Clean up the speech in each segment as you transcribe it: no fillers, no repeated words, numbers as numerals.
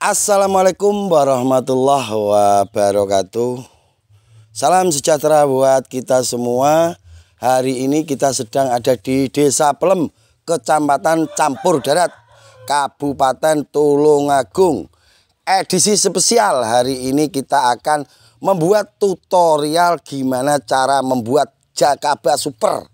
Assalamualaikum warahmatullahi wabarakatuh. Salam sejahtera buat kita semua. Hari ini kita sedang ada di Desa Pelem, Kecamatan Campur Darat, Kabupaten Tulungagung. Edisi spesial hari ini kita akan membuat tutorial gimana cara membuat jakaba super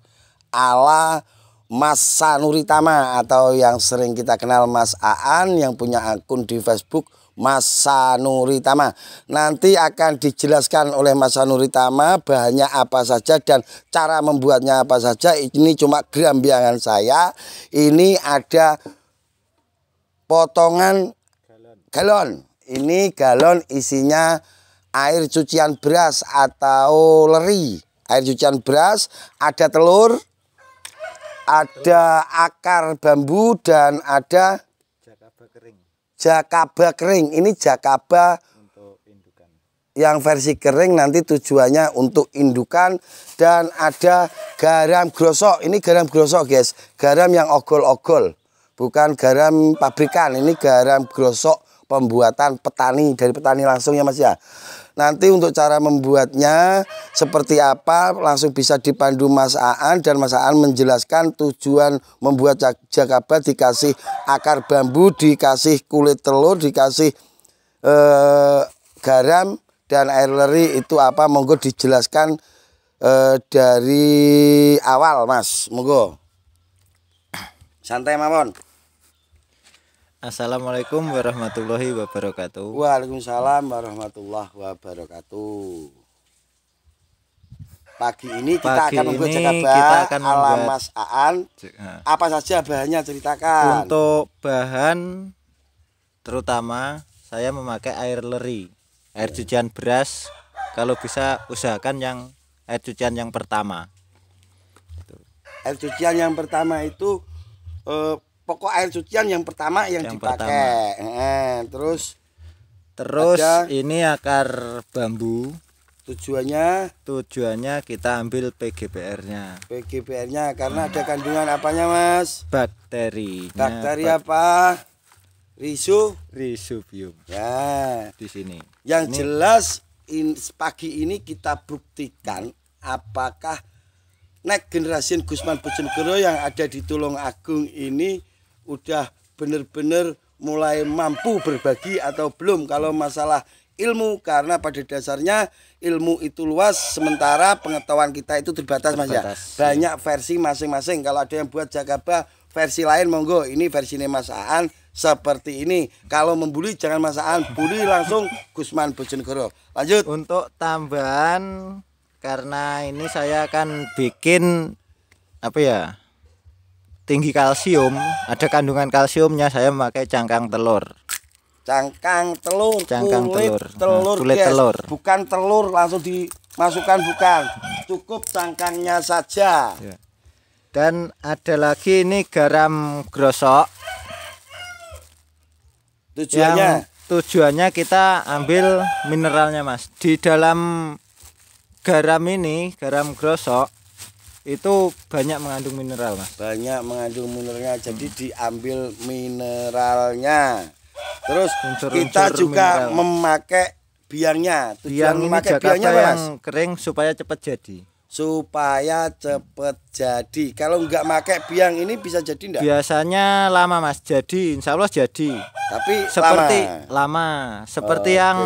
ala Mas Sanuritama atau yang sering kita kenal Mas Aan yang punya akun di Facebook Mas Sanuritama. Nanti akan dijelaskan oleh Mas Sanuritama bahannya apa saja dan cara membuatnya apa saja. Ini cuma gerambiangan saya. Ini ada potongan galon. Ini galon isinya air cucian beras atau leri. Air cucian beras, ada telur, ada akar bambu, dan ada jakaba kering. Ini jakaba untuk indukan. Yang versi kering nanti tujuannya untuk indukan. Dan ada garam grosok. Ini garam grosok guys, garam yang ogol-ogol, bukan garam pabrikan. Ini garam grosok pembuatan petani, dari petani langsung ya Mas ya. Nanti untuk cara membuatnya seperti apa langsung bisa dipandu Mas Aan, dan Mas Aan menjelaskan tujuan membuat jakaba. Dikasih akar bambu, dikasih kulit telur, dikasih garam dan air leri itu apa, monggo dijelaskan dari awal Mas, monggo. Santai mawon. Assalamualaikum warahmatullahi wabarakatuh. Waalaikumsalam warahmatullahi wabarakatuh. Pagi ini kita akan membuat jakaba ala Mas Aan. Apa saja bahannya, ceritakan. Untuk bahan terutama saya memakai air leri, air cucian beras. Kalau bisa usahakan yang air cucian yang pertama. Air cucian yang pertama itu pokok air cucian yang pertama yang dipakai. Terus ada, ini akar bambu. Tujuannya kita ambil PGBR-nya. PGBR-nya karena ada kandungan apanya Mas? Bakteri. Bakteri apa? Rhizobium. Ya, di sini. Yang jelas pagi ini kita buktikan apakah next generation Gusman Bojonegoro yang ada di Tulungagung ini udah bener-bener mulai mampu berbagi atau belum kalau masalah ilmu, karena pada dasarnya ilmu itu luas sementara pengetahuan kita itu terbatas Mas ya. Banyak versi masing-masing. Kalau ada yang buat jakaba versi lain monggo, ini versinya Mas Aan seperti ini. Kalau membuli jangan Mas Aan, bully langsung Gusman Bojonegoro. Lanjut. Untuk tambahan, karena ini saya akan bikin apa ya, tinggi kalsium, ada kandungan kalsiumnya, saya memakai cangkang telur. Kulit telur. Bukan telur langsung dimasukkan, bukan. Cukup cangkangnya saja. Ya. Dan ada lagi ini garam grosok. Tujuannya kita ambil mineralnya Mas. Di dalam garam ini, garam grosok itu banyak mengandung mineral Mas. Banyak mengandung mineralnya, jadi diambil mineralnya. Terus kita juga memakai biangnya. Biang ini jakaba yang kering supaya cepat jadi. Kalau nggak pakai biang ini bisa jadi enggak? Biasanya lama Mas, jadi insya Allah jadi. Tapi lama. Seperti yang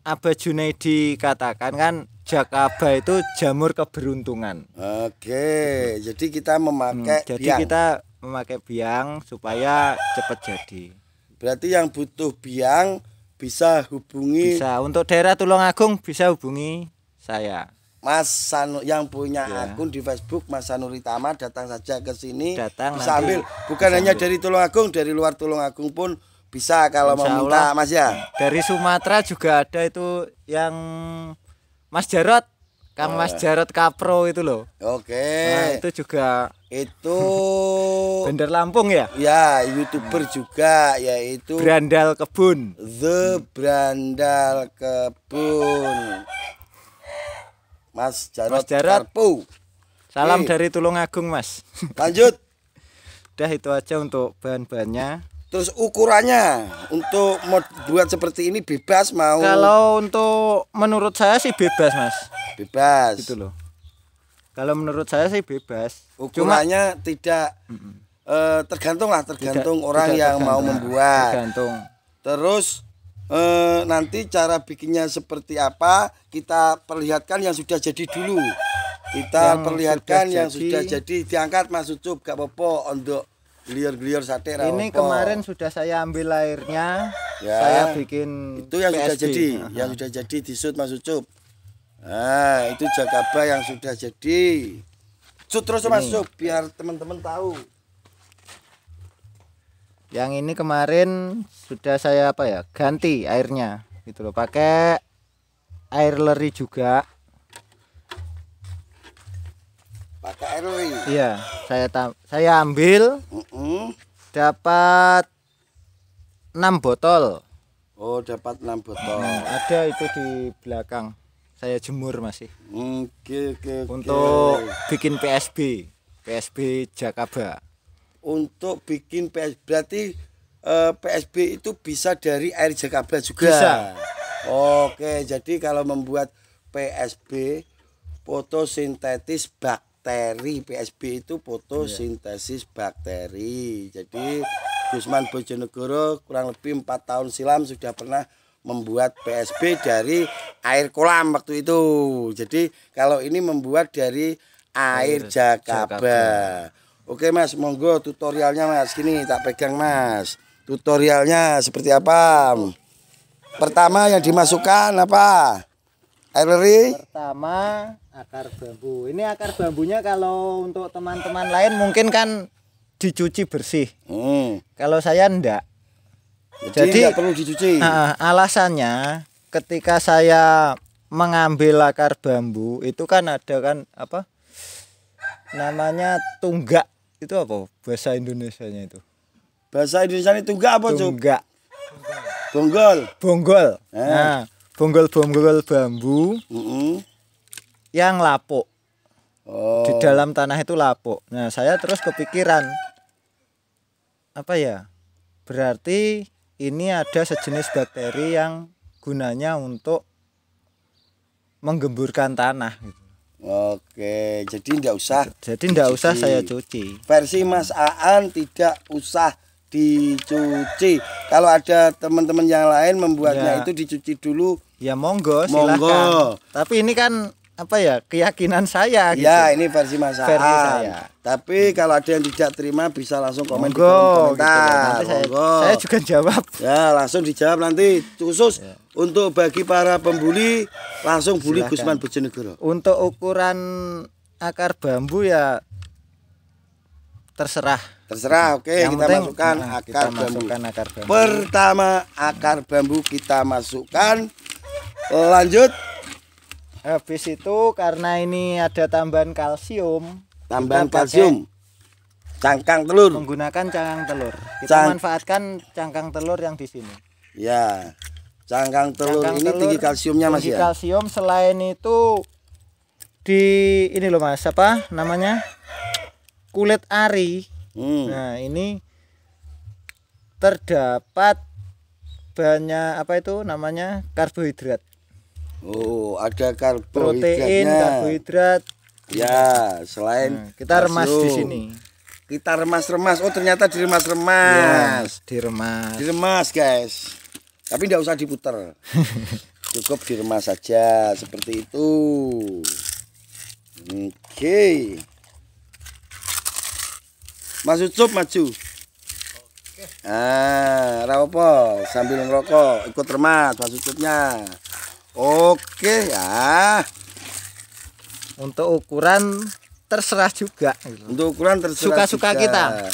Abah Junaidi katakan kan, jakaba itu jamur keberuntungan. Oke, jadi kita memakai biang. Kita memakai biang supaya cepat jadi. Berarti yang butuh biang bisa hubungi. Bisa, untuk daerah Tulungagung bisa hubungi saya. Mas Sanu yang punya akun di Facebook Mas Sanuritama, datang saja ke sini. Bisa ambil. Bukan hanya dari Tulungagung, dari luar Tulungagung pun bisa kalau mau minta Mas ya. Dari Sumatera juga ada itu yang Mas Jarot, Kang Mas Jarot Kapro itu loh. Oke. Nah, itu juga itu Bandar Lampung ya? Ya, YouTuber juga, yaitu Brandal Kebun. The Brandal Kebun. Mas Jarot Karpo. Salam dari Tulungagung Mas. Lanjut. Udah itu aja untuk bahan-bahannya. Terus ukurannya untuk buat seperti ini bebas mau? Kalau untuk menurut saya sih bebas, Mas. Bebas. Gitu loh. Kalau menurut saya sih bebas. Ukurannya tidak tergantung orang tidak yang tergantung, mau membuat. Tergantung. Terus nanti cara bikinnya seperti apa kita perlihatkan yang sudah jadi dulu. Kita perlihatkan yang sudah jadi. Diangkat Mas Ucup gak apa-apa untuk glior-glior sate. Ini kemarin sudah saya ambil airnya, ya, saya bikin itu yang PSB. sudah jadi, yang sudah jadi disut Mas Ucup. Nah, itu jakaba yang sudah jadi. Sut terus Mas Ucup biar teman-teman tahu. Yang ini kemarin sudah saya ganti airnya gitu loh, pakai air leri juga. Pakai air leri. Iya, saya ambil dapat 6 botol. Oh, dapat 6 botol. Ada itu di belakang. Saya jemur masih. Oke. Untuk bikin PSB jakaba. Untuk bikin PSB berarti PSB itu bisa dari air jakaba juga. Bisa. Oke, jadi kalau membuat PSB fotosintesis bakteri, PSB itu fotosintesis bakteri. Jadi Gusman Bojonegoro kurang lebih 4 tahun silam sudah pernah membuat PSB dari air kolam waktu itu. Jadi kalau ini membuat dari air jakaba. Oke Mas, monggo tutorialnya Mas. Gini tak pegang Mas. Tutorialnya seperti apa? Pertama yang dimasukkan apa? Air leri. Pertama akar bambu. Ini akar bambunya kalau untuk teman-teman lain mungkin kan dicuci bersih. Kalau saya enggak. Jadi enggak perlu dicuci. Alasannya ketika saya mengambil akar bambu itu kan ada kan namanya tunggak. Itu apa bahasa Indonesianya itu? Bahasa Indonesia itu tunggak apa, Cuk? Tunggak. Bonggol. Nah, bonggol-bonggol bambu yang lapuk. Di dalam tanah itu lapuk. Nah, saya terus kepikiran berarti ini ada sejenis bakteri yang gunanya untuk menggemburkan tanah gitu. Oke, jadi enggak usah. Jadi enggak usah saya cuci. Versi Mas Aan tidak usah dicuci. Kalau ada teman-teman yang lain membuatnya itu dicuci dulu. Ya monggo, silakan. Tapi ini kan keyakinan saya gitu. Ya, ini versi Mas Aan. Versi saya. Tapi kalau ada yang tidak terima bisa langsung komen di gitu kolom nanti komentar. saya juga jawab. Ya, langsung dijawab nanti khusus untuk bagi para pembuli langsung bully Gusman Bojonegoro. Untuk ukuran akar bambu ya terserah. Oke, kita masukkan akar bambu. Pertama akar bambu kita masukkan. Lanjut. Habis itu karena ini ada tambahan kalsium. Cangkang telur. Menggunakan cangkang telur. Kita manfaatkan cangkang telur yang di sini. Ya. Cangkang telur ini tinggi kalsiumnya Mas ya. Tinggi kalsium, selain itu ini loh Mas, kulit ari. Nah, ini terdapat banyak karbohidrat. Oh, ada protein, karbohidrat. Ya, selain kita remas di sini. Kita remas-remas. Oh, ternyata diremas-remas. Ya, diremas, guys. Tapi tidak usah diputer. Cukup diremas saja seperti itu. Oke. Mas Ucup maju. Rapopo sambil ngerokok, ikut remas Mas Ucupnya. Oke ya. Untuk ukuran terserah juga. Untuk ukuran terserah. Suka-suka kita.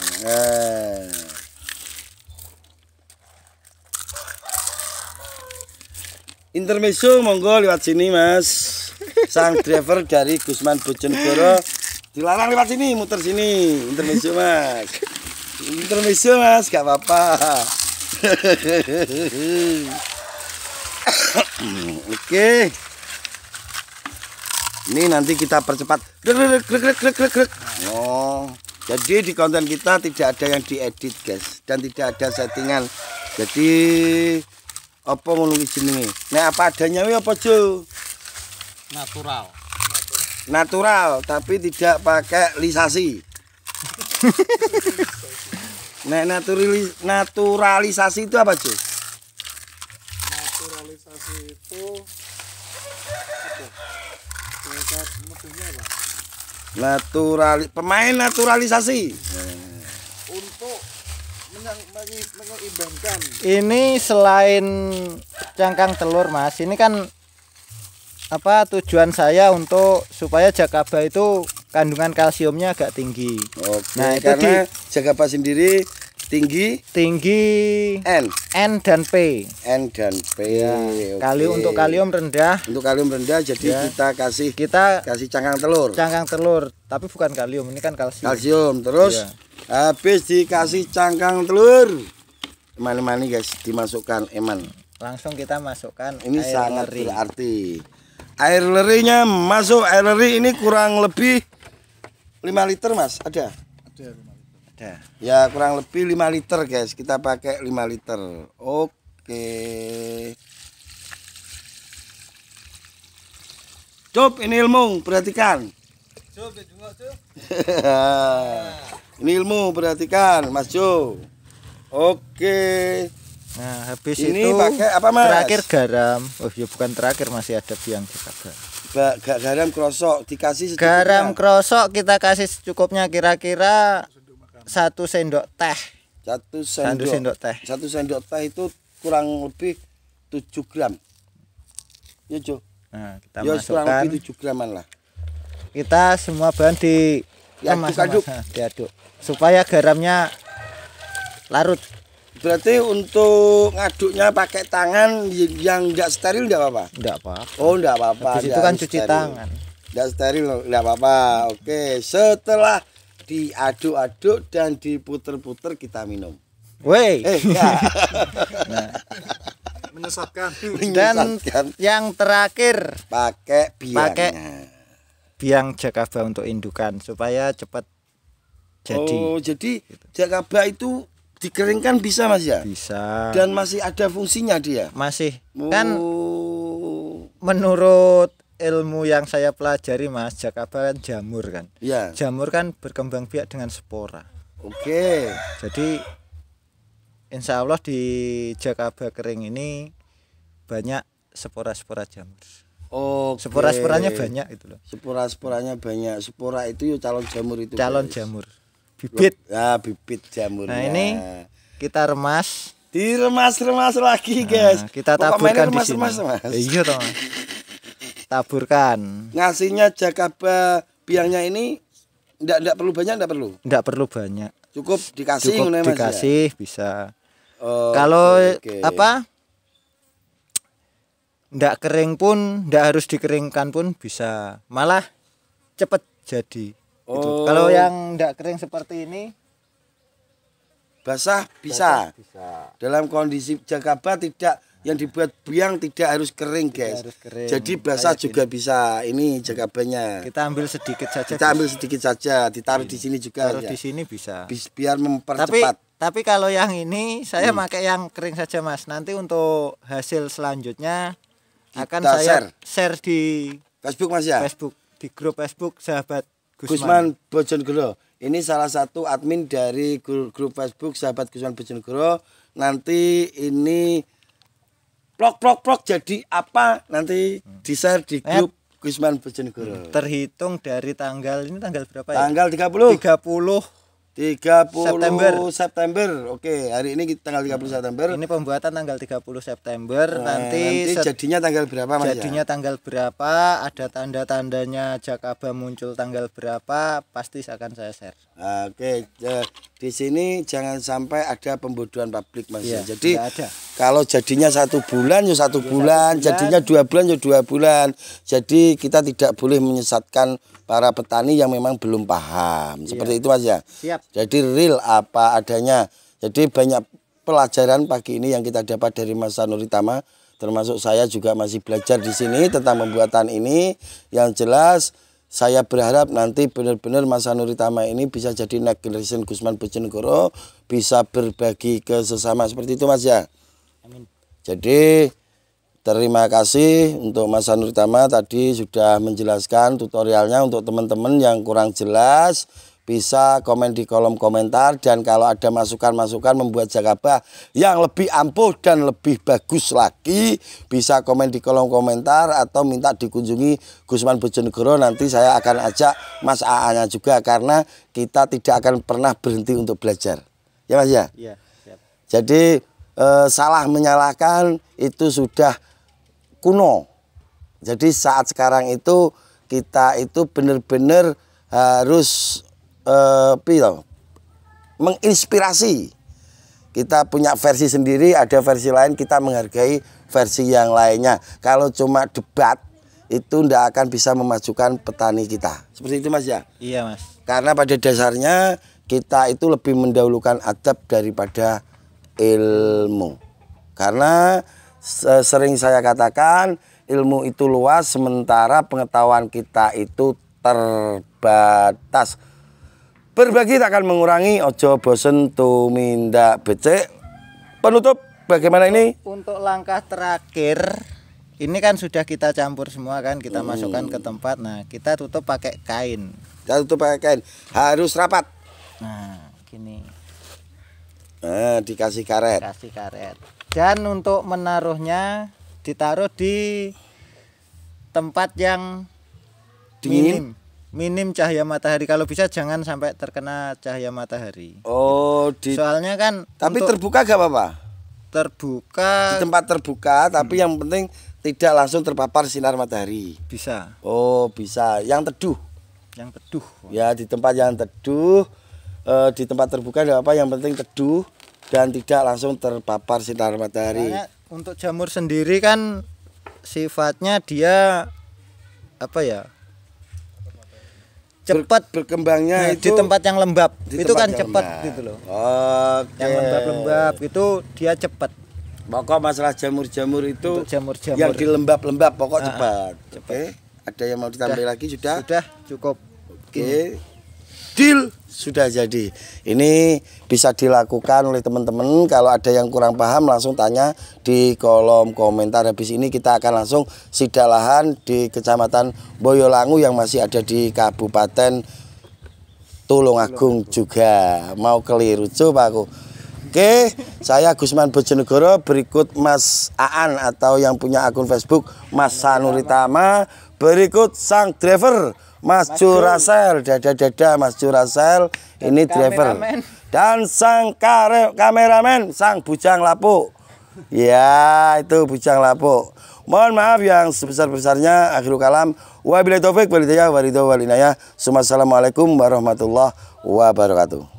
Intermezzo monggo lewat sini Mas. Sang driver dari Gusman Bojonegoro dilarang lewat sini, muter sini. Intermezzo Mas. Intermezzo Mas, gak apa-apa. Oke. Ini nanti kita percepat. Oh. Jadi di konten kita tidak ada yang diedit guys, dan tidak ada settingan. Jadi apa ngono iki jenenge? Nek apa adanya wi apa Jo? Natural. Natural tapi tidak pakai lisasi. Nek naturalisasi itu apa Jo? Naturalisasi itu Pemain naturalisasi. untuk menyeimbangkan. Ini selain cangkang telur Mas, ini kan apa tujuan saya untuk supaya jakaba itu kandungan kalsiumnya agak tinggi. Oke, Nah, itu karena jakaba sendiri tinggi N dan P. N dan P. Ya, Oke. untuk kalium rendah. Untuk kalium rendah jadi Ya. kita kasih Kita cangkang telur. cangkang telur, tapi bukan kalium, ini kan kalsium. Kalsium terus Ya. habis dikasih cangkang telur. Mani-mani guys dimasukkan eman. Langsung kita masukkan Ini air sangat leri. berarti. Air lerinya masuk, air leri ini kurang lebih 5 liter Mas, ada? Ada. Ya kurang lebih 5 liter guys, kita pakai 5 liter. Oke. Cop, ini ilmu, perhatikan. Ini ilmu, perhatikan Mas Jo. Oke. Nah, habis Ini itu pakai apa, Mas? terakhir garam. Oh, ya bukan terakhir, masih ada biang jakaba. Garam krosok dikasih secukupnya. Garam krosok kita kasih secukupnya, kira-kira 1 sendok teh. 1 1 sendok. sendok teh. 1 sendok teh itu kurang lebih 7 gram. Ya Jo. Nah, kita Ya kurang masukkan. lebih 7 graman lah. Kita semua bahan Diaduk-aduk. diaduk supaya garamnya larut. Berarti untuk ngaduknya pakai tangan yang enggak steril enggak apa-apa? Enggak apa-apa. Oh, enggak apa-apa. Habis itu kan cuci tangan. Enggak steril enggak apa-apa. Oke, setelah diaduk-aduk dan diputer-puter kita minum. Woi. Ya. Menyesatkan. Dan Menyesatkan. yang terakhir Pakai biangnya. Pakai biang jakaba untuk indukan supaya cepat jadi. Oh, jadi jakaba itu dikeringkan bisa Mas ya? Bisa. Dan masih ada fungsinya dia. Masih kan Oh. menurut ilmu yang saya pelajari Mas, jakaba kan jamur kan. Ya. Jamur kan berkembang biak dengan spora. Oke. Jadi insya Allah di jakaba kering ini banyak spora-spora jamur. Oke. Spora-sporanya banyak itu loh. Spora-sporanya banyak. Spora itu ya calon jamur itu. Calon guys. jamur. Bibit. Ya, bibit jamurnya. Nah, ini kita remas. diremas-remas lagi, guys. Nah, kita Pokok taburkan mainnya di sini. remas-remas, Mas. Iya toh. Mas. Taburkan. Ngasihnya jakaba biangnya ini enggak perlu banyak, enggak perlu. Enggak perlu banyak. Cukup dikasih Cukup ngono ya, Mas, ya? dikasih bisa. Oh, Kalau oke. apa? Enggak kering pun, enggak harus dikeringkan pun bisa. Malah cepet jadi. Gitu. Oh. Kalau yang enggak kering seperti ini Basah bisa. bisa. Dalam kondisi jakaba tidak yang dibuat biang tidak harus kering, guys. harus kering. Jadi basah Kayak juga bisa. Ini jakabanya. Kita ambil sedikit saja. Kita ambil sedikit saja, ditaruh di sini juga taruh ya. di sini bisa. Biar mempercepat. Tapi kalau yang ini saya pakai yang kering saja Mas. Nanti untuk hasil selanjutnya akan Kita saya share di Facebook Mas ya. Facebook, di grup Facebook sahabat Gusman. Gusman Bojonegoro. Ini salah satu admin dari grup Facebook sahabat Gusman Bojonegoro. Nanti ini vlog jadi apa nanti di-share di grup Gusman Bojonegoro. Terhitung dari tanggal ini tanggal berapa ya? Tanggal 30 September. Oke, hari ini tanggal 30 September. Ini pembuatan tanggal 30 September. Nah, nanti jadinya tanggal berapa Mas? jadinya tanggal berapa? Ada tanda-tandanya jakaba muncul tanggal berapa? Pasti akan saya share. Oke, di sini jangan sampai ada pembodohan publik Mas. Iya, Jadi tidak ada. kalau jadinya 1 bulan ya 1 bulan, jadinya 2 bulan ya 2 bulan. Jadi kita tidak boleh menyesatkan para petani yang memang belum paham. Seperti itu Mas ya. Siap. Jadi real apa adanya. Jadi banyak pelajaran pagi ini yang kita dapat dari Mas Sanuritama. Termasuk saya juga masih belajar di sini tentang pembuatan ini. Yang jelas saya berharap nanti benar-benar Mas Sanuri Tama ini bisa jadi next generation Gusman Bojonegoro, bisa berbagi ke sesama seperti itu Mas ya. Amin. Jadi terima kasih untuk Mas Sanuri Tama tadi sudah menjelaskan tutorialnya. Untuk teman-teman yang kurang jelas bisa komen di kolom komentar, dan kalau ada masukan-masukan membuat jakabah yang lebih ampuh dan lebih bagus lagi bisa komen di kolom komentar atau minta dikunjungi Gusman Bojonegoro. Nanti saya akan ajak Mas AA-nya juga, karena kita tidak akan pernah berhenti untuk belajar ya Mas ya. Iya, siap. Jadi salah menyalahkan itu sudah kuno. Jadi saat sekarang itu kita itu benar-benar harus menginspirasi. Kita punya versi sendiri, ada versi lain, kita menghargai versi yang lainnya. Kalau cuma debat itu tidak akan bisa memajukan petani kita. Seperti itu Mas ya? Iya Mas. Karena pada dasarnya kita itu lebih mendahulukan adab daripada ilmu. Karena sering saya katakan ilmu itu luas, sementara pengetahuan kita itu terbatas. Berbagi tak akan mengurangi, ojo bosen tumindak becek. Penutup bagaimana ini? Untuk langkah terakhir, ini kan sudah kita campur semua kan, kita masukkan ke tempat. Nah, kita tutup pakai kain. Kita tutup pakai kain, harus rapat. Nah, gini. Nah, dikasih karet. Kasih karet. Dan untuk menaruhnya ditaruh di tempat yang Dingin. minim cahaya matahari. Kalau bisa jangan sampai terkena cahaya matahari. Oh, Soalnya kan tapi untuk terbuka gak apa-apa? terbuka Di tempat terbuka, tapi yang penting tidak langsung terpapar sinar matahari. bisa. Oh, bisa. Yang teduh. Yang teduh. Ya, di tempat yang teduh, di tempat terbuka tidak apa, yang penting teduh dan tidak langsung terpapar sinar matahari. Soalnya untuk jamur sendiri kan sifatnya dia apa ya? Cepat berkembangnya itu di tempat yang lembab. di Itu tempat kan yang cepat lembab. gitu loh. Oke. Yang lembab-lembab itu dia cepat. Pokok masalah jamur-jamur itu Untuk jamur-jamur. yang di lembab-lembab pokok cepat. cepat. Oke. Ada yang mau ditambah lagi sudah? Sudah cukup. Oke. Deal sudah jadi. Ini bisa dilakukan oleh teman-teman. Kalau ada yang kurang paham langsung tanya di kolom komentar. Habis ini kita akan langsung sidak lahan di Kecamatan Boyolangu yang masih ada di Kabupaten Tulungagung juga. Mau keliru coba aku. Oke, saya Gusman Bojonegoro, berikut Mas Aan atau yang punya akun Facebook Mas Sanuri Tama, berikut sang driver Mas Curasel, dada-dada Mas Curasel, ini driver. Dan sang kameramen, sang bujang lapuk. Ya, itu bujang lapuk. Mohon maaf yang sebesar-besarnya. Akhirul kalam. Wabillahi taufik wal hidayah. Wassalamualaikum warahmatullahi wabarakatuh.